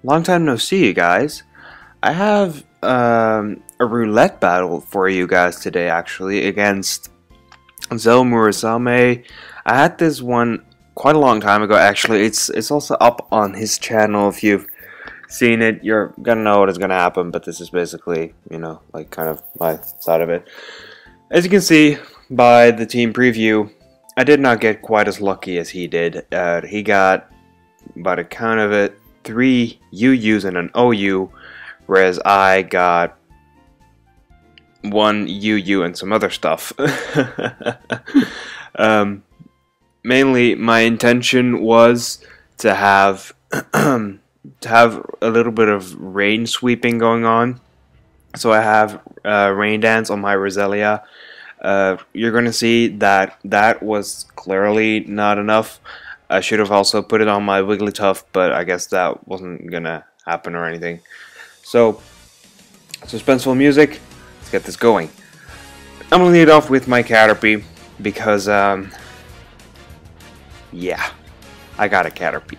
Long time no see, you guys. I have a roulette battle for you guys today, actually, against ZellMurasame. I had this one quite a long time ago, actually. It's also up on his channel. If you've seen it, you're gonna know what is gonna happen, but this is basically, you know, like kind of my side of it. As you can see by the team preview, I did not get quite as lucky as he did. He got, by the count of it, 3 UUs and an OU, whereas I got 1 UU and some other stuff. Mainly, my intention was to have a little bit of rain sweeping going on. So I have Rain Dance on my Roselia. You're gonna see that that was clearly not enough. I should have also put it on my Wigglytuff, but I guess that wasn't gonna happen or anything. So, suspenseful music, let's get this going. I'm gonna lead off with my Caterpie, because, yeah, I got a Caterpie.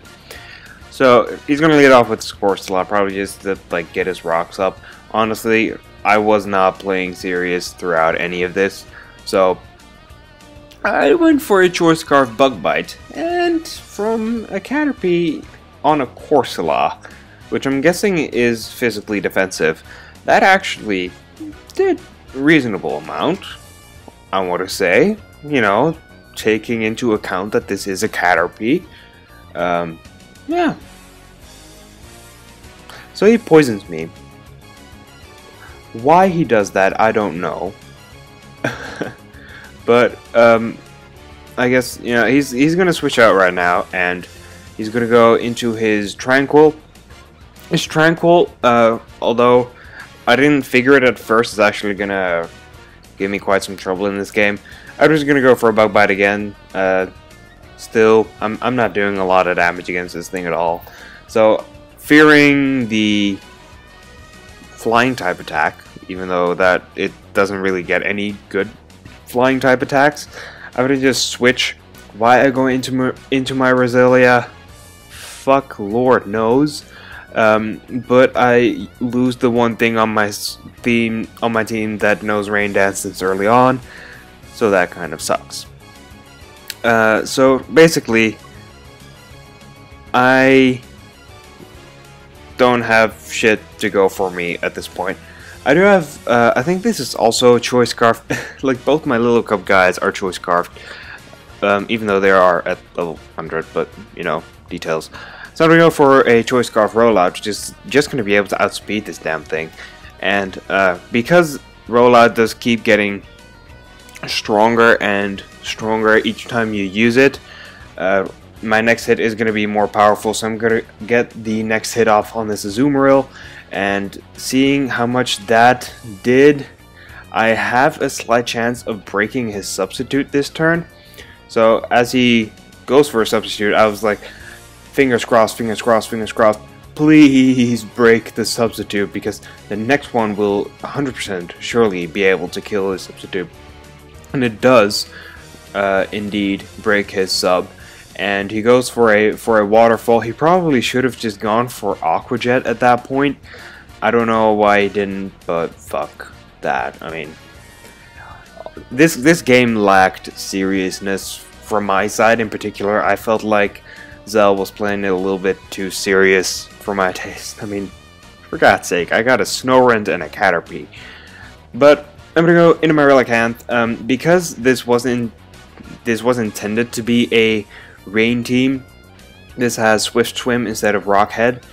So, he's gonna lead off with Scorchelot, probably just to, like, get his rocks up. Honestly, I was not playing serious throughout any of this, so I went for a Choice Scarf Bug Bite, and from a Caterpie on a Corsola, which I'm guessing is physically defensive, that actually did a reasonable amount, I want to say, you know, taking into account that this is a Caterpie. Yeah. So he poisons me. Why he does that, I don't know. But, I guess, you know, he's gonna switch out right now, and he's gonna go into his Tranquil. His Tranquil, although I didn't figure it at first, is actually gonna give me quite some trouble in this game. I'm just gonna go for a Bug Bite again. Still, I'm not doing a lot of damage against this thing at all. So, fearing the flying type attack, even though that it doesn't really get any good flying type attacks, I'm gonna just switch. Why I go into my Roselia, fuck Lord knows. But I lose the one thing on my team that knows Rain Dance since early on, so that kind of sucks. So basically, I don't have shit to go for me at this point. I do have, I think this is also Choice Scarf. Like, both my Little Cup guys are Choice Scarfed, even though they are at level 100, but, you know, details. So I'm going to go for a Choice Scarf Rollout, which is just going to be able to outspeed this damn thing. And because Rollout does keep getting stronger and stronger each time you use it, my next hit is going to be more powerful, so I'm going to get the next hit off on this Azumarill, and seeing how much that did, I have a slight chance of breaking his substitute this turn. So as he goes for a substitute, I was like, fingers crossed, fingers crossed, fingers crossed, please break the substitute, because the next one will 100% surely be able to kill his substitute. And it does indeed break his sub. And he goes for a waterfall. He probably should have just gone for Aqua Jet at that point. I don't know why he didn't, but fuck that. I mean, this game lacked seriousness from my side in particular. I felt like Zell was playing it a little bit too serious for my taste. I mean, for God's sake, I got a Snorunt and a Caterpie. But I'm gonna go into my Relicanth, because this was intended to be a rain team. This has Swift Swim instead of Rockhead.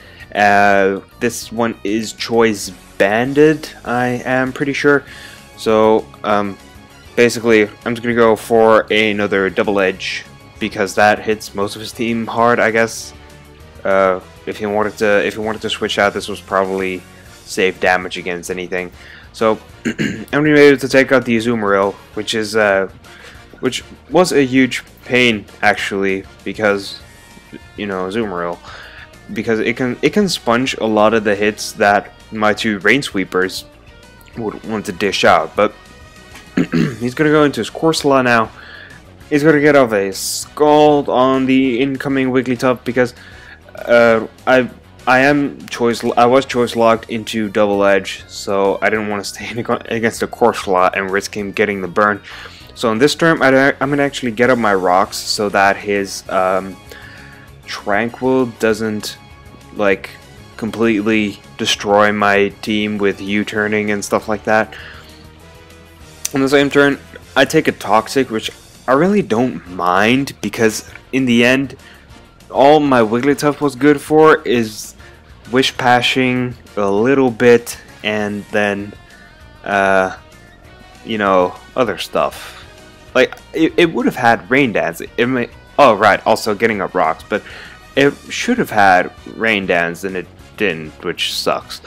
This one is Choice Banded, I am pretty sure. So basically, I'm just gonna go for another Double Edge, because that hits most of his team hard, I guess. If he wanted to switch out, this was probably safe damage against anything. So I'm gonna be able to take out the Azumarill, which was a huge pain actually, because, you know, Azumarill, because it can sponge a lot of the hits that my 2 Rain Sweepers would want to dish out. But he's gonna go into his Corsola now. He's gonna get off a Scald on the incoming Wigglytuff, because I I was choice locked into double edge, so I didn't want to stay against a core slot and risk him getting the burn. So in this turn, I'm gonna actually get up my rocks so that his Tranquil doesn't like completely destroy my team with U-turning and stuff like that. On the same turn, I take a Toxic, which I really don't mind, because in the end, all my Wigglytuff was good for is Wish Pashing a little bit, and then, you know, other stuff. Like, it would have had Rain Dance. Oh, right, also getting up rocks, but it should have had Rain Dance, and it didn't, which sucks.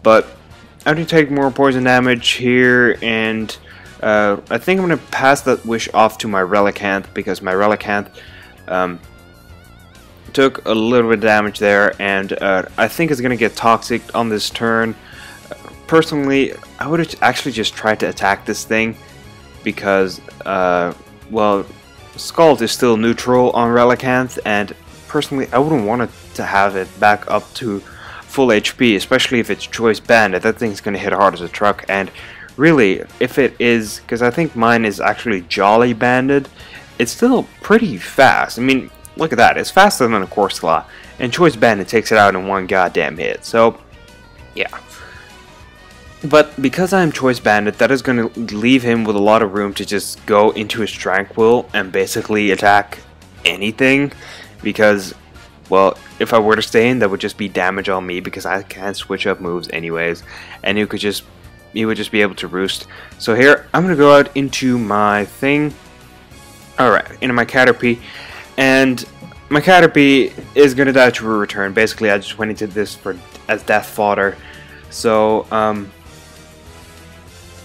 But I'm going to take more poison damage here, and I think I'm going to pass that Wish off to my Relicanth, because my Relicanth took a little bit of damage there, and I think it's going to get Toxic on this turn. Personally, I would have actually just tried to attack this thing, because, well, Scald is still neutral on Relicanth, and personally, I wouldn't want it to have it back up to full HP, especially if it's Choice Banded. That thing's going to hit hard as a truck, and really, if it is, because I think mine is actually Jolly Banded, it's still pretty fast. I mean, look at that, it's faster than a core slot, and Choice Banded takes it out in one goddamn hit, so, yeah. But because I'm Choice Banded, that is going to leave him with a lot of room to just go into his Tranquil and basically attack anything, because, well, if I were to stay in, that would just be damage on me, because I can't switch up moves anyways, and he would just be able to roost. So here, I'm going to go out into my thing, alright, into my Caterpie, and my Caterpie is going to die to a return. Basically, I just went into this as death fodder, so,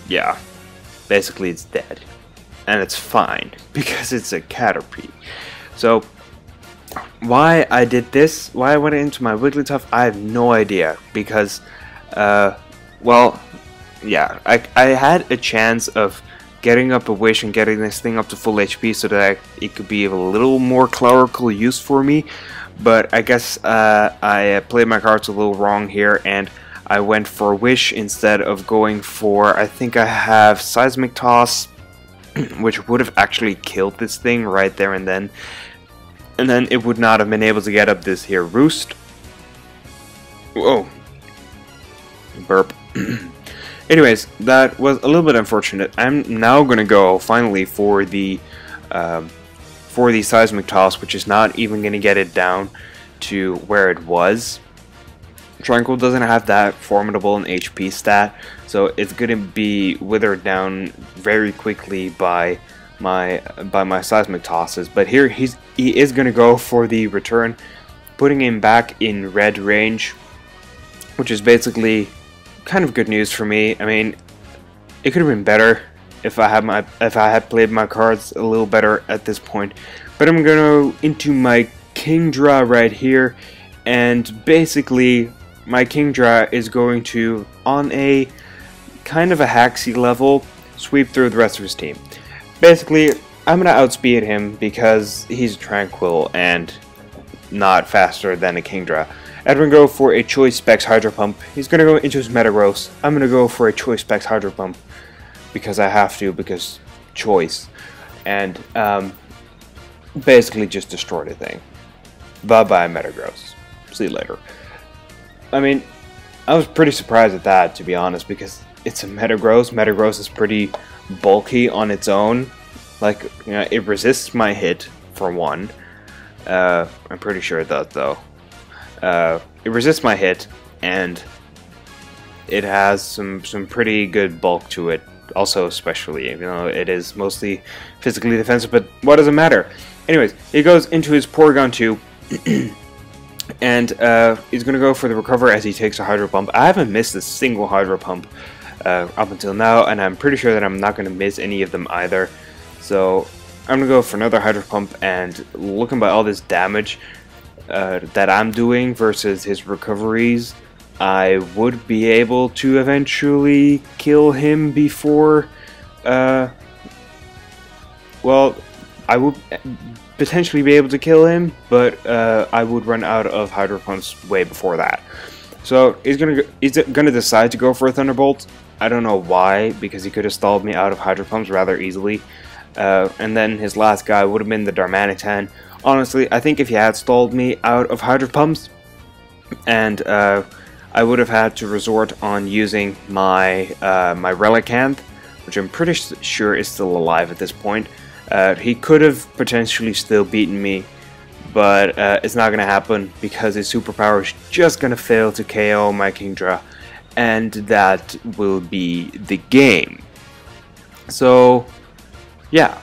yeah, basically it's dead, and it's fine, because it's a Caterpie. So, why I did this, why I went into my Wigglytuff, I have no idea, because, well, yeah, I had a chance of getting up a Wish and getting this thing up to full HP so that it could be of a little more clerical use for me, but I guess I played my cards a little wrong here, and I went for Wish instead of going for, I think I have Seismic Toss, which would have actually killed this thing right there and then it would not have been able to get up this here Roost. Whoa. Burp. Anyways, that was a little bit unfortunate. I'm now gonna go finally for the Seismic Toss, which is not even gonna get it down to where it was. Tranquil doesn't have that formidable an HP stat, so it's gonna be withered down very quickly by my Seismic Tosses. But here he is gonna go for the return, putting him back in red range, which is basically kind of good news for me. I mean, it could have been better if I had played my cards a little better at this point. But I'm gonna go into my Kingdra right here, and basically my Kingdra is going to, on a kind of a hacksy level, sweep through the rest of his team. Basically, I'm gonna outspeed him because he's Tranquil and not faster than a Kingdra. I'm going to go for a Choice Specs Hydro Pump. He's going to go into his Metagross. I'm going to go for a Choice Specs Hydro Pump because I have to, because choice. And basically just destroy the thing. Bye-bye, Metagross. See you later. I mean, I was pretty surprised at that, to be honest, because it's a Metagross. Metagross is pretty bulky on its own. Like, you know, it resists my hit, for one. I'm pretty sure it does, though. It resists my hit, and it has some pretty good bulk to it, also especially, you know, it is mostly physically defensive, but what does it matter? Anyways, he goes into his Porygon 2, and he's going to go for the Recover as he takes a Hydro Pump. I haven't missed a single Hydro Pump up until now, and I'm pretty sure that I'm not going to miss any of them either, so I'm going to go for another Hydro Pump, and looking by all this damage that I'm doing versus his recoveries, I would be able to eventually kill him before, well, I would potentially be able to kill him, but I would run out of Hydro Pumps way before that. So he's gonna decide to go for a Thunderbolt. I don't know why, because he could have stalled me out of Hydro Pumps rather easily. And then his last guy would have been the Darmanitan. Honestly, I think if he had stalled me out of Hydro Pumps, and I would have had to resort on using my my Relicanth, which I'm pretty sure is still alive at this point. He could have potentially still beaten me, but it's not gonna happen because his superpower is just gonna fail to KO my Kingdra, and that will be the game. So yeah,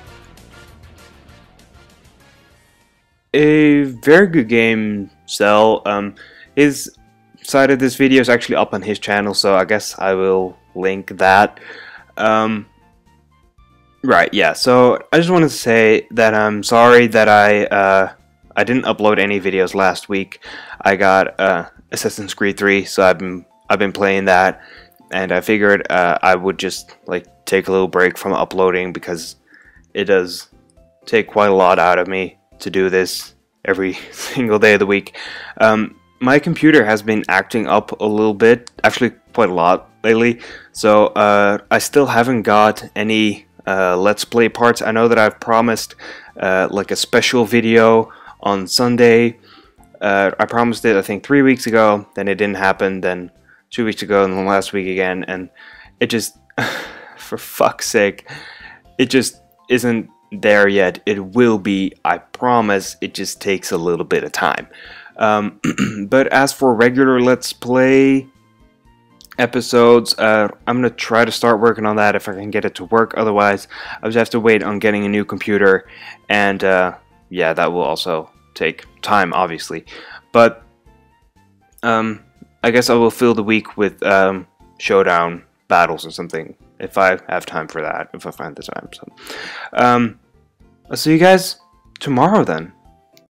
a very good game, Zell. His side of this video is actually up on his channel, so I guess I will link that. Right, yeah, so I just wanted to say that I'm sorry that I didn't upload any videos last week. I got Assassin's Creed 3, so I've been playing that, and I figured I would just like take a little break from uploading because it does take quite a lot out of me to do this every single day of the week. My computer has been acting up a little bit, actually quite a lot lately, so I still haven't got any Let's Play parts. I know that I've promised like a special video on Sunday. I promised it, I think, 3 weeks ago, then it didn't happen, then 2 weeks ago, and then last week again, and it just, for fuck's sake, it just isn't there yet. It will be, I promise. It just takes a little bit of time. But as for regular Let's Play episodes, I'm gonna try to start working on that if I can get it to work. Otherwise, I just have to wait on getting a new computer, and yeah, that will also take time, obviously. But I guess I will fill the week with Showdown battles or something if I have time for that, if I find the time. So I'll see you guys tomorrow then.